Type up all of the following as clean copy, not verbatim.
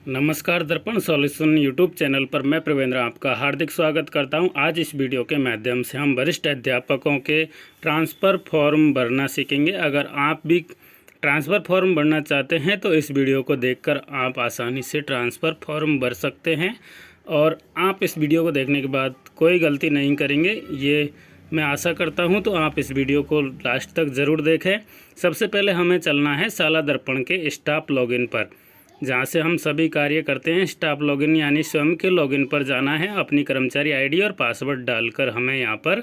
नमस्कार दर्पण solution YouTube channel पर मैं प्रवेंद्र आपका हार्दिक स्वागत करता हूं। आज इस वीडियो के माध्यम से हम वरिष्ठ अध्यापकों के ट्रांसफ़र फॉर्म भरना सीखेंगे। अगर आप भी ट्रांसफ़र फॉर्म भरना चाहते हैं तो इस वीडियो को देखकर आप आसानी से ट्रांसफ़र फॉर्म भर सकते हैं और आप इस वीडियो को देखने के बाद कोई गलती नहीं करेंगे, ये मैं आशा करता हूं। तो आप इस वीडियो को लास्ट तक ज़रूर देखें। सबसे पहले हमें चलना है शाला दर्पण के स्टाफ लॉगिन पर, जहाँ से हम सभी कार्य करते हैं। स्टाफ लॉगिन यानी स्वयं के लॉगिन पर जाना है। अपनी कर्मचारी आईडी और पासवर्ड डालकर हमें यहाँ पर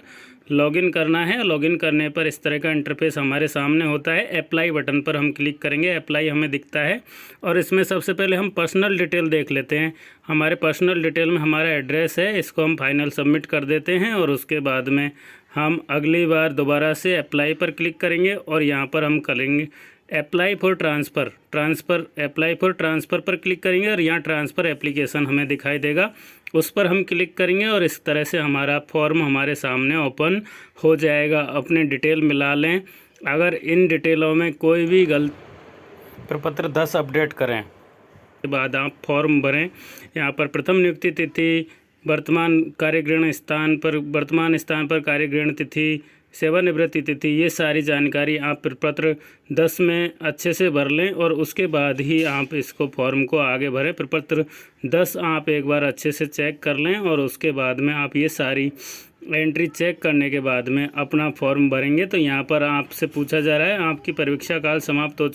लॉगिन करना है। लॉगिन करने पर इस तरह का इंटरफेस हमारे सामने होता है। अप्लाई बटन पर हम क्लिक करेंगे, अप्लाई हमें दिखता है और इसमें सबसे पहले हम पर्सनल डिटेल देख लेते हैं। हमारे पर्सनल डिटेल में हमारा एड्रेस है, इसको हम फाइनल सबमिट कर देते हैं और उसके बाद में हम अगली बार दोबारा से अप्लाई पर क्लिक करेंगे और यहाँ पर हम करेंगे apply for apply for transfer पर क्लिक करेंगे और यहाँ ट्रांसफ़र एप्लीकेशन हमें दिखाई देगा, उस पर हम क्लिक करेंगे और इस तरह से हमारा फॉर्म हमारे सामने ओपन हो जाएगा। अपने डिटेल मिला लें। अगर इन डिटेलों में कोई भी गलत प्रपत्र 10 अपडेट करें के बाद आप फॉर्म भरें। यहाँ पर प्रथम नियुक्ति तिथि, वर्तमान स्थान पर कार्य ग्रहण तिथि, सेवानिवृत्ति तिथि, ये सारी जानकारी आप प्रपत्र 10 में अच्छे से भर लें और उसके बाद ही आप इसको फॉर्म को आगे भरें। प्रपत्र 10 आप एक बार अच्छे से चेक कर लें और उसके बाद में आप ये सारी एंट्री चेक करने के बाद में अपना फॉर्म भरेंगे। तो यहाँ पर आपसे पूछा जा रहा है आपकी परीक्षा काल समाप्त हो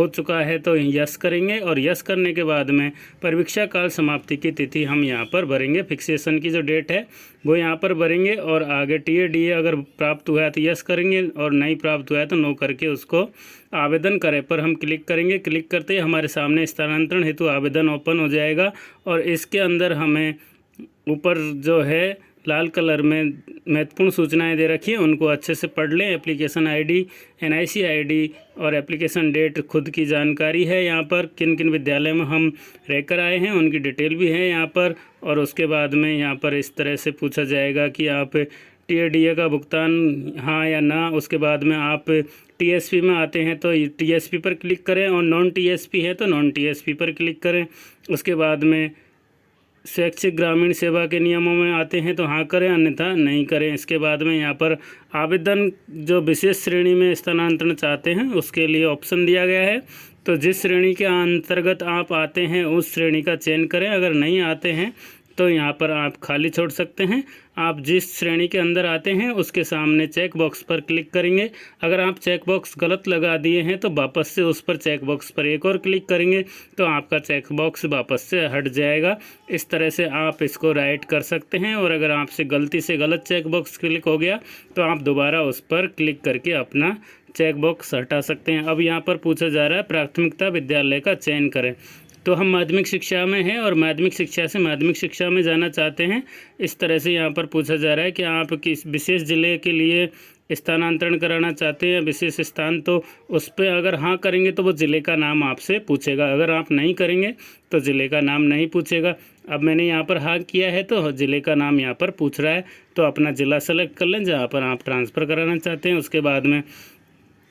चुका है तो यस करेंगे और यस करने के बाद में परीक्षा काल समाप्ति की तिथि हम यहाँ पर भरेंगे। फिक्सेशन की जो डेट है वो यहाँ पर भरेंगे और आगे टीए अगर प्राप्त हुआ है तो यस करेंगे और नहीं प्राप्त हुआ है तो नो करके उसको आवेदन करें पर हम क्लिक करेंगे। क्लिक करते ही हमारे सामने स्थानांतरण हेतु आवेदन ओपन हो जाएगा और इसके अंदर हमें ऊपर जो है लाल कलर में महत्वपूर्ण सूचनाएं दे रखी हैं, उनको अच्छे से पढ़ लें। एप्लीकेशन आईडी, एनआईसी आईडी और एप्लीकेशन डेट, खुद की जानकारी है। यहाँ पर किन किन विद्यालय में हम रहकर आए हैं उनकी डिटेल भी है यहाँ पर। और उसके बाद में यहाँ पर इस तरह से पूछा जाएगा कि आप टीए का भुगतान हाँ या ना। उसके बाद में आप टीएसपी में आते हैं तो टीएसपी पर क्लिक करें और नॉन टीएसपी है तो नॉन टीएसपी पर क्लिक करें। उसके बाद में स्वैच्छिक ग्रामीण सेवा के नियमों में आते हैं तो हाँ करें, अन्यथा नहीं करें। इसके बाद में यहाँ पर आवेदन जो विशेष श्रेणी में स्थानांतरण चाहते हैं उसके लिए ऑप्शन दिया गया है। तो जिस श्रेणी के अंतर्गत आप आते हैं उस श्रेणी का चयन करें। अगर नहीं आते हैं तो यहाँ पर आप खाली छोड़ सकते हैं। आप जिस श्रेणी के अंदर आते हैं उसके सामने चेक बॉक्स पर क्लिक करेंगे। अगर आप चेक बॉक्स गलत लगा दिए हैं तो वापस से उस पर चेक बॉक्स पर एक और क्लिक करेंगे तो आपका चेक बॉक्स वापस से हट जाएगा। इस तरह से आप इसको राइट कर सकते हैं और अगर आपसे गलती से गलत चेक बॉक्स क्लिक हो गया तो आप दोबारा उस पर क्लिक करके अपना चेक बॉक्स हटा सकते हैं। अब यहाँ पर पूछा जा रहा है प्राथमिकता विद्यालय का चयन करें। तो हम माध्यमिक शिक्षा में हैं और माध्यमिक शिक्षा से माध्यमिक शिक्षा में जाना चाहते हैं। इस तरह से यहाँ पर पूछा जा रहा है कि आप किस विशेष ज़िले के लिए स्थानांतरण कराना चाहते हैं विशेष स्थान, तो उस पर अगर हाँ करेंगे तो वो ज़िले का नाम आपसे पूछेगा। अगर आप नहीं करेंगे तो ज़िले का नाम नहीं पूछेगा। अब मैंने यहाँ पर हाँ किया है तो ज़िले का नाम यहाँ पर पूछ रहा है, तो अपना ज़िला सेलेक्ट कर लें जहाँ पर आप ट्रांसफ़र कराना चाहते हैं। उसके बाद में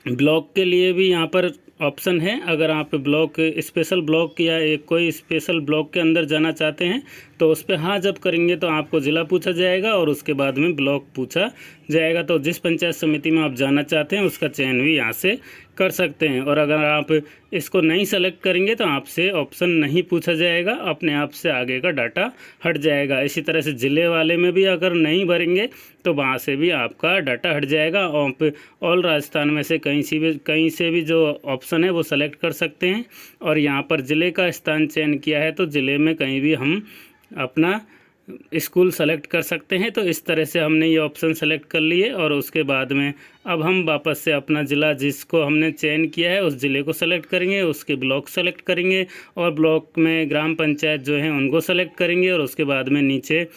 ब्लॉक के लिए भी यहाँ पर ऑप्शन है। अगर आप ब्लॉक स्पेशल ब्लॉक या कोई स्पेशल ब्लॉक के अंदर जाना चाहते हैं तो उस पर हाँ जब करेंगे तो आपको ज़िला पूछा जाएगा और उसके बाद में ब्लॉक पूछा जाएगा। तो जिस पंचायत समिति में आप जाना चाहते हैं उसका चयन भी यहाँ से कर सकते हैं। और अगर आप इसको नहीं सेलेक्ट करेंगे तो आपसे ऑप्शन नहीं पूछा जाएगा, अपने आप से आगे का डाटा हट जाएगा। इसी तरह से ज़िले वाले में भी अगर नहीं भरेंगे तो वहाँ से भी आपका डाटा हट जाएगा। और ऑल राजस्थान में से कहीं से भी जो ऑप्शन है वो सेलेक्ट कर सकते हैं। और यहाँ पर ज़िले का स्थान चयन किया है तो ज़िले में कहीं भी हम अपना स्कूल सेलेक्ट कर सकते हैं। तो इस तरह से हमने ये ऑप्शन सेलेक्ट कर लिए और उसके बाद में अब हम वापस से अपना ज़िला जिसको हमने चयन किया है उस ज़िले को सेलेक्ट करेंगे, उसके ब्लॉक सेलेक्ट करेंगे और ब्लॉक में ग्राम पंचायत जो हैं उनको सेलेक्ट करेंगे और उसके बाद में नीचे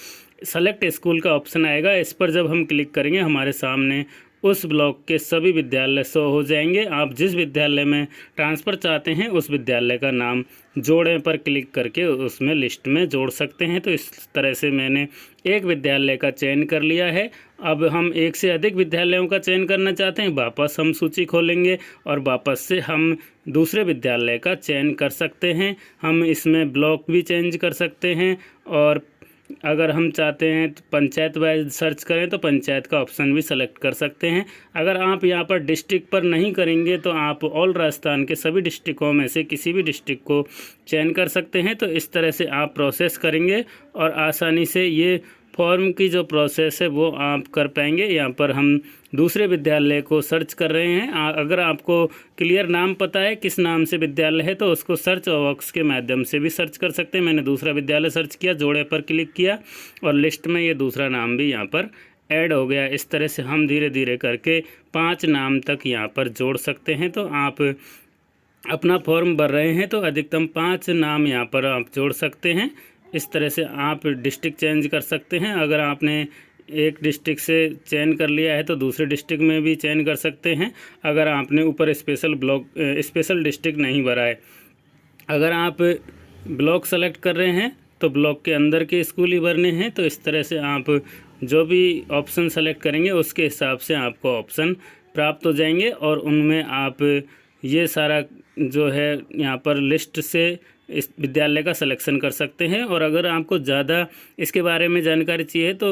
सेलेक्ट स्कूल का ऑप्शन आएगा। इस पर जब हम क्लिक करेंगे हमारे सामने उस ब्लॉक के सभी विद्यालय शो हो जाएंगे। आप जिस विद्यालय में ट्रांसफ़र चाहते हैं उस विद्यालय का नाम जोड़ें पर क्लिक करके उसमें लिस्ट में जोड़ सकते हैं। तो इस तरह से मैंने एक विद्यालय का चयन कर लिया है। अब हम एक से अधिक विद्यालयों का चयन करना चाहते हैं, वापस हम सूची खोलेंगे और वापस से हम दूसरे विद्यालय का चयन कर सकते हैं। हम इसमें ब्लॉक भी चेंज कर सकते हैं और अगर हम चाहते हैं तो पंचायत वाइज सर्च करें तो पंचायत का ऑप्शन भी सेलेक्ट कर सकते हैं। अगर आप यहाँ पर डिस्ट्रिक्ट पर नहीं करेंगे तो आप ऑल राजस्थान के सभी डिस्ट्रिक्टों में से किसी भी डिस्ट्रिक्ट को चयन कर सकते हैं। तो इस तरह से आप प्रोसेस करेंगे और आसानी से ये फॉर्म की जो प्रोसेस है वो आप कर पाएंगे। यहाँ पर हम दूसरे विद्यालय को सर्च कर रहे हैं। अगर आपको क्लियर नाम पता है किस नाम से विद्यालय है तो उसको सर्च बॉक्स के माध्यम से भी सर्च कर सकते हैं। मैंने दूसरा विद्यालय सर्च किया, जोड़े पर क्लिक किया और लिस्ट में ये दूसरा नाम भी यहाँ पर ऐड हो गया। इस तरह से हम धीरे धीरे करके 5 नाम तक यहाँ पर जोड़ सकते हैं। तो आप अपना फॉर्म भर रहे हैं तो अधिकतम 5 नाम यहाँ पर आप जोड़ सकते हैं। इस तरह से आप डिस्ट्रिक्ट चेंज कर सकते हैं। अगर आपने एक डिस्ट्रिक्ट से चयन कर लिया है तो दूसरे डिस्ट्रिक्ट में भी चयन कर सकते हैं। अगर आपने ऊपर स्पेशल डिस्ट्रिक्ट नहीं भरा है, अगर आप ब्लॉक सेलेक्ट कर रहे हैं तो ब्लॉक के अंदर के स्कूल ही भरने हैं। तो इस तरह से आप जो भी ऑप्शन सेलेक्ट करेंगे उसके हिसाब से आपको ऑप्शन प्राप्त हो जाएंगे और उनमें आप ये सारा जो है यहाँ पर लिस्ट से इस विद्यालय का सिलेक्शन कर सकते हैं। और अगर आपको ज़्यादा इसके बारे में जानकारी चाहिए तो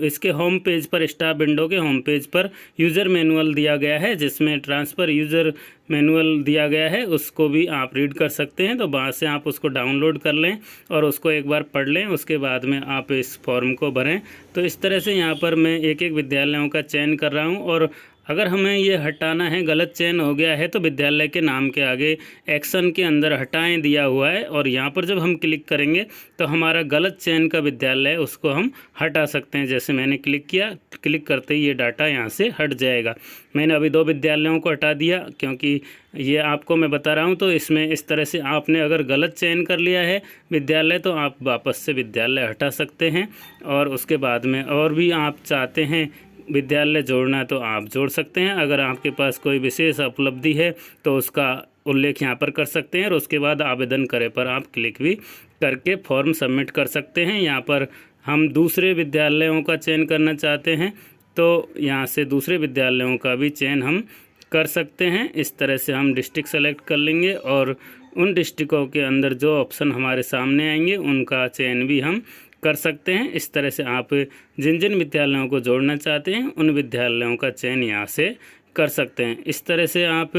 इसके होम पेज पर, स्टाफ विंडो के होम पेज पर यूज़र मैनुअल दिया गया है, जिसमें ट्रांसफ़र यूज़र मैनुअल दिया गया है, उसको भी आप रीड कर सकते हैं। तो वहाँ से आप उसको डाउनलोड कर लें और उसको एक बार पढ़ लें, उसके बाद में आप इस फॉर्म को भरें। तो इस तरह से यहाँ पर मैं एक एक विद्यालयों का चयन कर रहा हूँ। और अगर हमें ये हटाना है, गलत चयन हो गया है तो विद्यालय के नाम के आगे एक्शन के अंदर हटाएं दिया हुआ है और यहाँ पर जब हम क्लिक करेंगे तो हमारा गलत चयन का विद्यालय उसको हम हटा सकते हैं। जैसे मैंने क्लिक किया, क्लिक करते ही ये डाटा यहाँ से हट जाएगा। मैंने अभी 2 विद्यालयों को हटा दिया क्योंकि ये आपको मैं बता रहा हूँ। तो इसमें इस तरह से आपने अगर गलत चयन कर लिया है विद्यालय तो आप वापस से विद्यालय हटा सकते हैं। और उसके बाद में और भी आप चाहते हैं विद्यालय जोड़ना तो आप जोड़ सकते हैं। अगर आपके पास कोई विशेष उपलब्धि है तो उसका उल्लेख यहाँ पर कर सकते हैं और उसके बाद आवेदन करें पर आप क्लिक भी करके फॉर्म सबमिट कर सकते हैं। यहाँ पर हम दूसरे विद्यालयों का चयन करना चाहते हैं तो यहाँ से दूसरे विद्यालयों का भी चयन हम कर सकते हैं। इस तरह से हम डिस्ट्रिक्ट सेलेक्ट कर लेंगे और उन डिस्ट्रिक्टों के अंदर जो ऑप्शन हमारे सामने आएंगे उनका चयन भी हम कर सकते हैं। इस तरह से आप जिन जिन विद्यालयों को जोड़ना चाहते हैं उन विद्यालयों का चयन यहाँ से कर सकते हैं। इस तरह से आप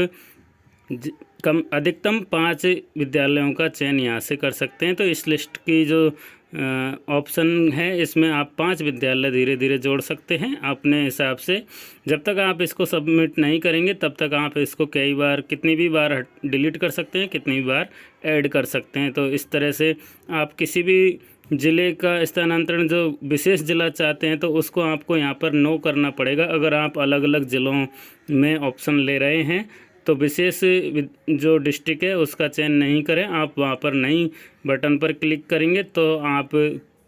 अधिकतम 5 विद्यालयों का चयन यहाँ से कर सकते हैं। तो इस लिस्ट की जो ऑप्शन है इसमें आप 5 विद्यालय धीरे धीरे जोड़ सकते हैं अपने हिसाब से। जब तक आप इसको सबमिट नहीं करेंगे तब तक आप इसको कई बार, कितनी भी बार डिलीट कर सकते हैं, कितनी भी बार ऐड कर सकते हैं। तो इस तरह से आप किसी भी ज़िले का स्थानांतरण जो विशेष ज़िला चाहते हैं तो उसको आपको यहाँ पर नो करना पड़ेगा। अगर आप अलग अलग ज़िलों में ऑप्शन ले रहे हैं तो विशेष जो डिस्ट्रिक्ट है उसका चयन नहीं करें। आप वहाँ पर नई बटन पर क्लिक करेंगे तो आप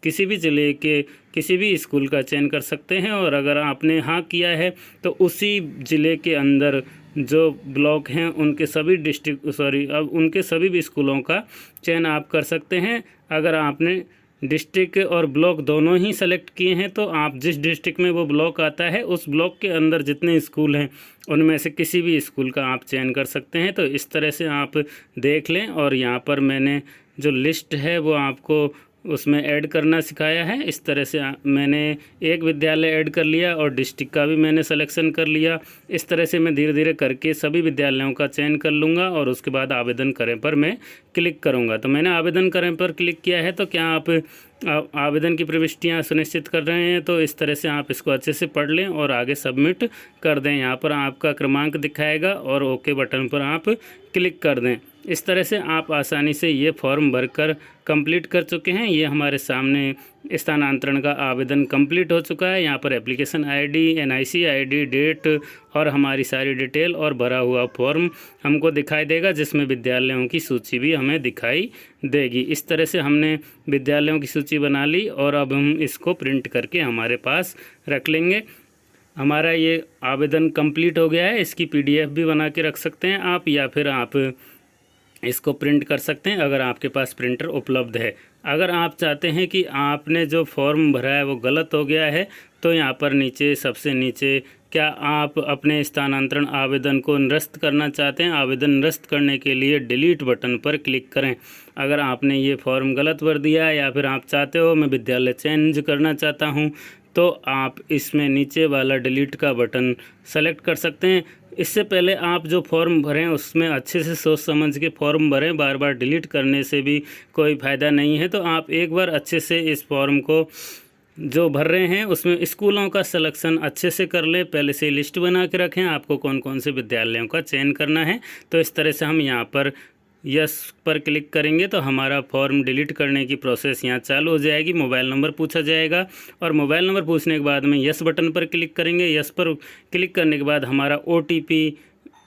किसी भी ज़िले के किसी भी स्कूल का चयन कर सकते हैं। और अगर आपने हाँ किया है तो उसी ज़िले के अंदर जो ब्लॉक हैं उनके सभी उनके सभी भी स्कूलों का चयन आप कर सकते हैं। अगर आपने डिस्ट्रिक्ट और ब्लॉक दोनों ही सेलेक्ट किए हैं तो आप जिस डिस्ट्रिक्ट में वो ब्लॉक आता है उस ब्लॉक के अंदर जितने स्कूल हैं उनमें से किसी भी स्कूल का आप चयन कर सकते हैं। तो इस तरह से आप देख लें। और यहाँ पर मैंने जो लिस्ट है वो आपको उसमें ऐड करना सिखाया है। इस तरह से मैंने एक विद्यालय ऐड कर लिया और डिस्ट्रिक्ट का भी मैंने सिलेक्शन कर लिया। इस तरह से मैं धीरे धीरे करके सभी विद्यालयों का चयन कर लूँगा और उसके बाद आवेदन करें पर मैं क्लिक करूँगा। तो मैंने आवेदन करें पर क्लिक किया है। तो क्या आप आवेदन की प्रविष्टियाँ सुनिश्चित कर रहे हैं? तो इस तरह से आप इसको अच्छे से पढ़ लें और आगे सबमिट कर दें। यहाँ पर आपका क्रमांक दिखाएगा और ओके बटन पर आप क्लिक कर दें। इस तरह से आप आसानी से ये फॉर्म भरकर कंप्लीट कर चुके हैं। ये हमारे सामने स्थानांतरण का आवेदन कंप्लीट हो चुका है। यहाँ पर application ID, NIC ID, date और हमारी सारी डिटेल और भरा हुआ फॉर्म हमको दिखाई देगा, जिसमें विद्यालयों की सूची भी हमें दिखाई देगी। इस तरह से हमने विद्यालयों की सूची बना ली और अब हम इसको प्रिंट करके हमारे पास रख लेंगे। हमारा ये आवेदन कंप्लीट हो गया है। इसकी पीडीएफ भी बना के रख सकते हैं आप, या फिर आप इसको प्रिंट कर सकते हैं अगर आपके पास प्रिंटर उपलब्ध है। अगर आप चाहते हैं कि आपने जो फॉर्म भरा है वो गलत हो गया है, तो यहाँ पर नीचे सबसे नीचे क्या आप अपने स्थानांतरण आवेदन को निरस्त करना चाहते हैं, आवेदन निरस्त करने के लिए डिलीट बटन पर क्लिक करें। अगर आपने ये फॉर्म गलत भर दिया है या फिर आप चाहते हो मैं विद्यालय चेंज करना चाहता हूँ, तो आप इसमें नीचे वाला डिलीट का बटन सेलेक्ट कर सकते हैं। इससे पहले आप जो फॉर्म भरें उसमें अच्छे से सोच समझ के फॉर्म भरें, बार बार डिलीट करने से भी कोई फ़ायदा नहीं है। तो आप एक बार अच्छे से इस फॉर्म को जो भर रहे हैं उसमें स्कूलों का सिलेक्शन अच्छे से कर लें, पहले से लिस्ट बना के रखें आपको कौन कौन से विद्यालयों का चयन करना है। तो इस तरह से हम यहाँ पर यस पर क्लिक करेंगे तो हमारा फॉर्म डिलीट करने की प्रोसेस यहाँ चालू हो जाएगी। मोबाइल नंबर पूछा जाएगा और मोबाइल नंबर पूछने के बाद में यस बटन पर क्लिक करेंगे। यस पर क्लिक करने के बाद हमारा OTP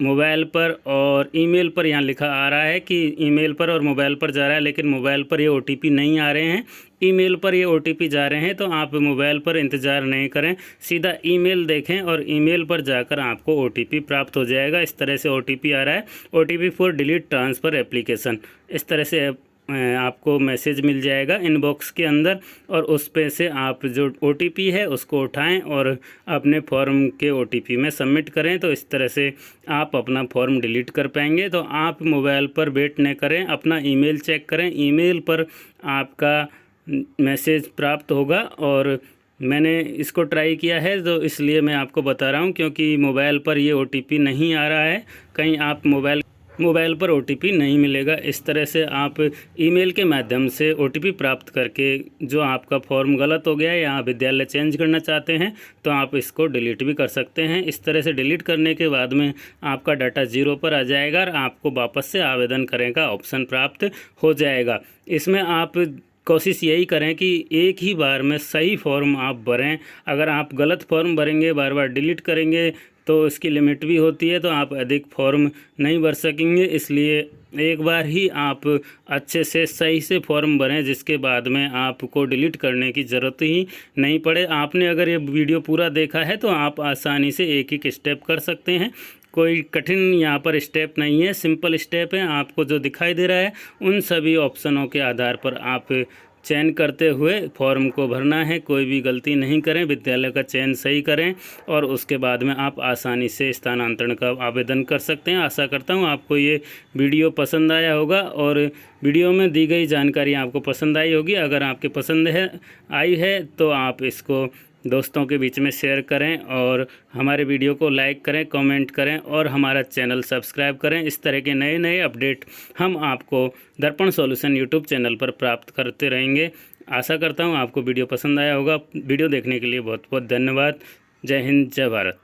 मोबाइल पर और ईमेल पर यहाँ लिखा आ रहा है कि ईमेल पर और मोबाइल पर जा रहा है, लेकिन मोबाइल पर ये OTP नहीं आ रहे हैं, ईमेल पर ये OTP जा रहे हैं। तो आप मोबाइल पर इंतज़ार नहीं करें, सीधा ईमेल देखें और ईमेल पर जाकर आपको OTP प्राप्त हो जाएगा। इस तरह से OTP आ रहा है, OTP for delete transfer application. इस तरह से आपको मैसेज मिल जाएगा इनबॉक्स के अंदर और उस पे से आप जो OTP है उसको उठाएं और अपने फॉर्म के OTP में सबमिट करें। तो इस तरह से आप अपना फॉर्म डिलीट कर पाएंगे। तो आप मोबाइल पर वेट न करें, अपना ईमेल चेक करें, ईमेल पर आपका मैसेज प्राप्त होगा। और मैंने इसको ट्राई किया है तो इसलिए मैं आपको बता रहा हूँ, क्योंकि मोबाइल पर ये OTP नहीं आ रहा है, कहीं आप मोबाइल पर OTP नहीं मिलेगा। इस तरह से आप ईमेल के माध्यम से OTP प्राप्त करके जो आपका फॉर्म गलत हो गया है या विद्यालय चेंज करना चाहते हैं तो आप इसको डिलीट भी कर सकते हैं। इस तरह से डिलीट करने के बाद में आपका डाटा 0 पर आ जाएगा और आपको वापस से आवेदन करने का ऑप्शन प्राप्त हो जाएगा। इसमें आप कोशिश यही करें कि एक ही बार में सही फॉर्म आप भरें। अगर आप गलत फॉर्म भरेंगे, बार बार डिलीट करेंगे तो इसकी लिमिट भी होती है, तो आप अधिक फॉर्म नहीं भर सकेंगे। इसलिए एक बार ही आप अच्छे से सही से फॉर्म भरें, जिसके बाद में आपको डिलीट करने की ज़रूरत ही नहीं पड़े। आपने अगर ये वीडियो पूरा देखा है तो आप आसानी से एक एक स्टेप कर सकते हैं, कोई कठिन यहाँ पर स्टेप नहीं है, सिंपल स्टेप है। आपको जो दिखाई दे रहा है उन सभी ऑप्शनों के आधार पर आप चयन करते हुए फॉर्म को भरना है। कोई भी गलती नहीं करें, विद्यालय का चयन सही करें और उसके बाद में आप आसानी से स्थानांतरण का आवेदन कर सकते हैं। आशा करता हूँ आपको ये वीडियो पसंद आया होगा और वीडियो में दी गई जानकारी आपको पसंद आई होगी। अगर आपके पसंद आई है तो आप इसको दोस्तों के बीच में शेयर करें और हमारे वीडियो को लाइक करें, कमेंट करें और हमारा चैनल सब्सक्राइब करें। इस तरह के नए नए अपडेट हम आपको दर्पण सॉल्यूशन यूट्यूब चैनल पर प्राप्त करते रहेंगे। आशा करता हूं आपको वीडियो पसंद आया होगा। वीडियो देखने के लिए बहुत बहुत धन्यवाद। जय हिंद, जय भारत।